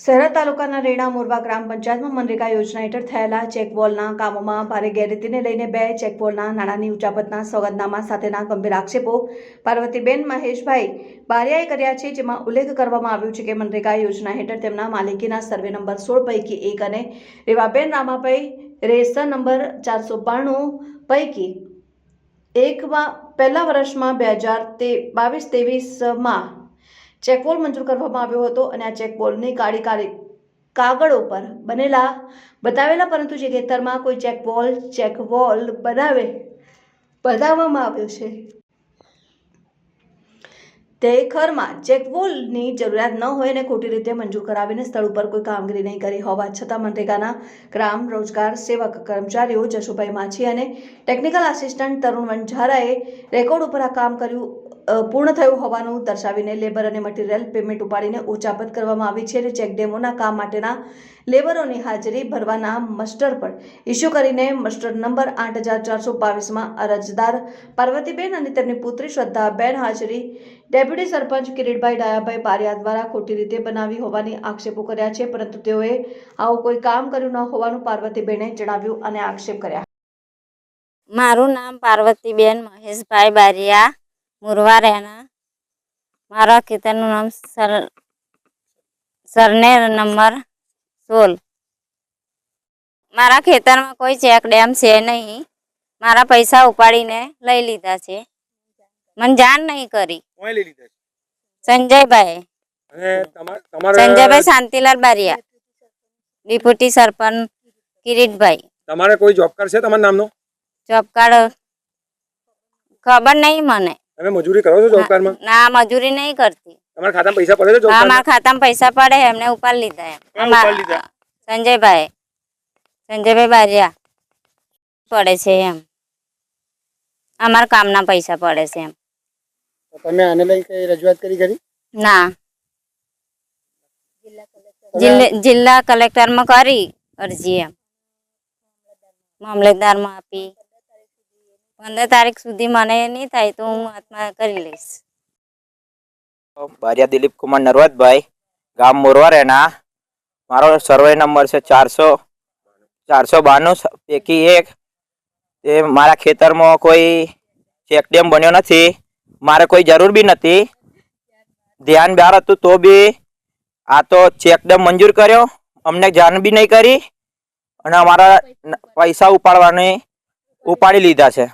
શહેરા તાલુકાના રેણા મોરવા ગ્રામ પંચાયતમાં મનરેગા યોજના હેઠળ થયેલા ચેકવોલના કામોમાં ભારે ગેરરીતિને લઈને 2 ચેકવોલના નાણાંની ઉચાપતના સોગંદનામા સાથેના ગંભીર આક્ષેપો પાર્વતીબેન મહેશભાઈ બારિયાએ કર્યા છે, જેમાં ઉલ્લેખ કરવામાં આવ્યો છે કે મનરેગા યોજના હેઠળ તેમના માલિકીના સર્વે નંબર 16 પૈકી એક અને રેવાબેન રામાભાઈ રેસન નંબર 492 પૈકી એકમાં પહેલા વર્ષમાં 2022-23માં ચેકવોલ મંજૂર કરવામાં આવ્યો હતો અને આ ચેકવોલની કાગળો પર બતાવેલા પરંતુ જે ખેતરમાં કોઈ ચેકવોલ બનાવવામાં આવ્યો છે તે ખરમાં ચેકવોલની જરૂરિયાત ન હોય અને ખોટી રીતે મંજૂર કરાવીને સ્થળ ઉપર કોઈ કામગીરી નહીં કરી હોવા છતાં મનરેગાના ગ્રામ રોજગાર સેવક કર્મચારીઓ જશુભાઈ માછી અને ટેકનિકલ આસિસ્ટન્ટ તરુણ વંજારાએ રેકોર્ડ ઉપર આ કામ પૂર્ણ થયું હોવાનું દર્શાવીને લેબર અને મટીરિયલ પેમેન્ટ ઉપાડીને ઉચાપત કરવામાં આવી છે અને ચેકડેમોના કામ માટેના લેબરોની હાજરી ભરવાના મસ્ટર પણ ઇસ્યુ કરીને મસ્ટર નંબર 8422માં અરજદાર પાર્વતીબેન અને તેમની પુત્રી શ્રદ્ધાબેન હાજરી ડેપ્યુટી સરપંચ કિરીટભાઈ ડાયાભાઈ બારિયા દ્વારા ખોટી રીતે બનાવી હોવાની આક્ષેપો કર્યા છે, પરંતુ તેઓએ આવું કોઈ કામ કર્યું ન હોવાનું પાર્વતીબેને જણાવ્યું અને આક્ષેપ કર્યા. મારું નામ પાર્વતીબેન મહેશભાઈ બારિયા, મોરવા રેના. મારા ખેતરનું નામ સરને નંબર 16. મારા ખેતરમાં કોઈ ચેક ડેમ છે નહીં. મારા પૈસા ઉપાડીને લઈ લીધા છે. મને જાણ નહીં કરી. સંજયભાઈ શાંતિલાલ બારિયા, ડેપ્યુટી સરપંચ કિરીટભાઈ. તમારે કોઈ જોબ કાર્ડ છે તમારા નામનો? જોબ કાર્ડ ખબર નહીં મને. તમે મજૂરી કરો છો જોબ કાર્ડમાં? ના, મજૂરી નહીં કરતી. તમારા ખાતામાં પૈસા પડે છે જોબ કાર્ડ? હા, મારા ખાતામાં પૈસા પડે, એમને ઉપાડ લીધા. સંજયભાઈ બારિયા પડે છે એમ. અમારા કામના પૈસા પડે છે એમ. તમે આને લઈ કઈ રજૂઆત કરી? ના, જિલ્લા કલેક્ટરમાં કરી અરજી એમ, મામલતદારમાં આપી. 15 તારીખ સુધી મને નહીં થાય તો હું આત્મા કરી લઈશ. બારિયા દિલીપ કુમાર નરવતભાઈ, ગામ મોરવા રેના. મારો સર્વે નંબર છે 492 પૈકી એક. તે મારા ખેતરમાં કોઈ ચેક ડેમ બન્યો નથી. મારે કોઈ જરૂર બી નથી. ધ્યાન બહાર હતું તો બી આ તો ચેક ડેમ મંજૂર કર્યો, અમને જાણ બી નહીં કરી અને અમારા પૈસા ઉપાડી લીધા છે.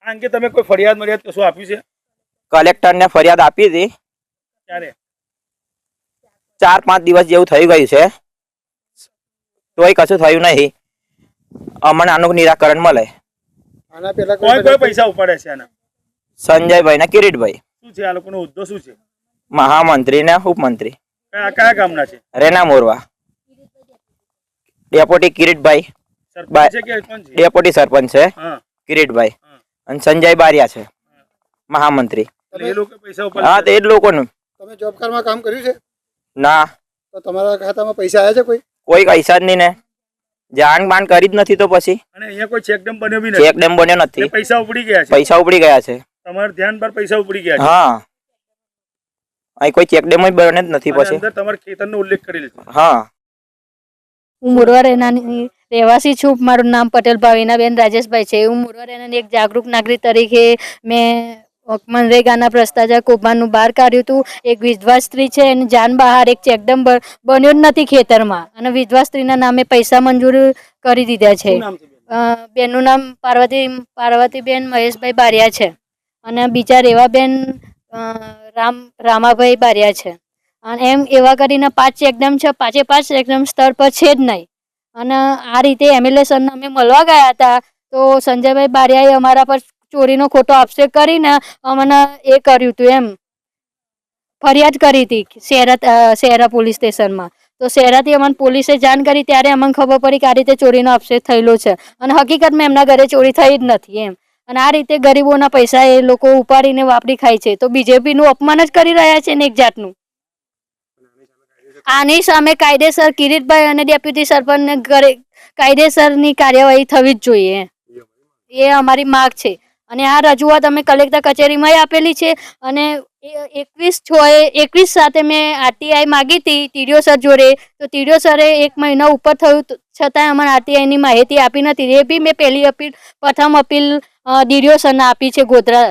આ અંગે તમે કોઈ ફરિયાદ કશું આપ્યું છે? કલેક્ટરને ફરિયાદ આપી હતી. ક્યારે? 4-5 દિવસ જેવું થઈ ગયું છે, તોય કશું થયું નહીં. અમને આનું નિરાકરણ મળે. આના પહેલા કોઈ પૈસા ઉપાડે છે આના? સંજયભાઈ ને કિરીટભાઈ. શું છે આ લોકોનો હોદ્દો શું છે? મહામંત્રી ને ઉપમંત્રી. કયા ગામના છે? રેના મોરવા. ડેપ્યુટી કિરીટભાઈ, ડેપ્યુટી સરપંચ છે કિરીટભાઈ, અને સંજય બારિયા છે મહામંત્રી. હા, તો એ જ લોકોનું. તમે જોબ કાર્ડમાં કામ કર્યું છે? ના. તો તમારા ખાતામાં પૈસા આવ્યા છે? કોઈ પૈસા જ નહીં ને. જાણ બાણ કરી જ નથી તો પછી. અને અહીંયા કોઈ ચેક ડેમ બન્યો બી નથી? ચેક ડેમ બન્યો નથી. પૈસા ઉપડી ગયા છે? પૈસા ઉપડી ગયા છે. તમારા ધ્યાન પર પૈસા ઉપડી ગયા છે? હા, અહીં કોઈ ચેક ડેમ જ બને જ નથી પછી. અંદર તમારા ખેતરનો ઉલ્લેખ કરેલ છે? હા. હું મોરવા રેનાની રહેવાસી છું. મારું નામ પટેલ ભાવિનાબેન રાજેશભાઈ છે. હું મોરવા રેનાની એક જાગૃત નાગરિક તરીકે મેં મનરેગાના ભ્રષ્ટાચાર કૌભાંડનું બહાર કાઢ્યું હતું. એક વિધવા સ્ત્રી છે, એની જાન બહાર એક ચેકડેમ બન્યો જ નથી ખેતરમાં, અને વિધવા સ્ત્રીના નામે પૈસા મંજૂર કરી દીધા છે. બેનનું નામ પાર્વતીબેન મહેશભાઈ બારિયા છે, અને બીજા રેવાબેન રામાભાઈ બારિયા છે. અને એમ એવા કરીને 5 ચેકડેમ છે. 5 ચેકડેમ સ્તર પર છે જ નહીં. અને આ રીતે એમએલએ સરને અમે મળવા ગયા હતા તો સંજયભાઈ બારિયાએ અમારા પર ચોરીનો ખોટો આક્ષેપ કરીને અમને એ કર્યું હતું, એમ ફરિયાદ કરી હતી શહેરા પોલીસ સ્ટેશનમાં. તો શહેરાથી અમને પોલીસે જાણ કરી ત્યારે અમને ખબર પડી કે આ રીતે ચોરીનો આક્ષેપ થયેલો છે, અને હકીકતમાં એમના ઘરે ચોરી થઈ જ નથી એમ. અને આ રીતે ગરીબોના પૈસા એ લોકો ઉપાડીને વાપરી ખાય છે. તો બીજેપીનું અપમાન જ કરી રહ્યા છે ને એક જાતનું. આની સામે કાયદેસર કિરીટભાઈ અને ડેપ્યુટી સરપંચને કાયદેસરની કાર્યવાહી થવી જ જોઈએ, એ અમારી માગ છે. અને આ રજૂઆત અમે કલેક્ટર કચેરીમાં આપેલી છે, અને 21 સાથે મેં આરટીઆઈ માગી હતી ટીડીઓ સર જોડે, તો ટીડીઓ સરે 1 મહિના ઉપર થયું છતાંય અમને આરટીઆઈની માહિતી આપી નથી. એ બી મેં પ્રથમ અપીલ ડીડીઓ સરને આપી છે ગોધરા.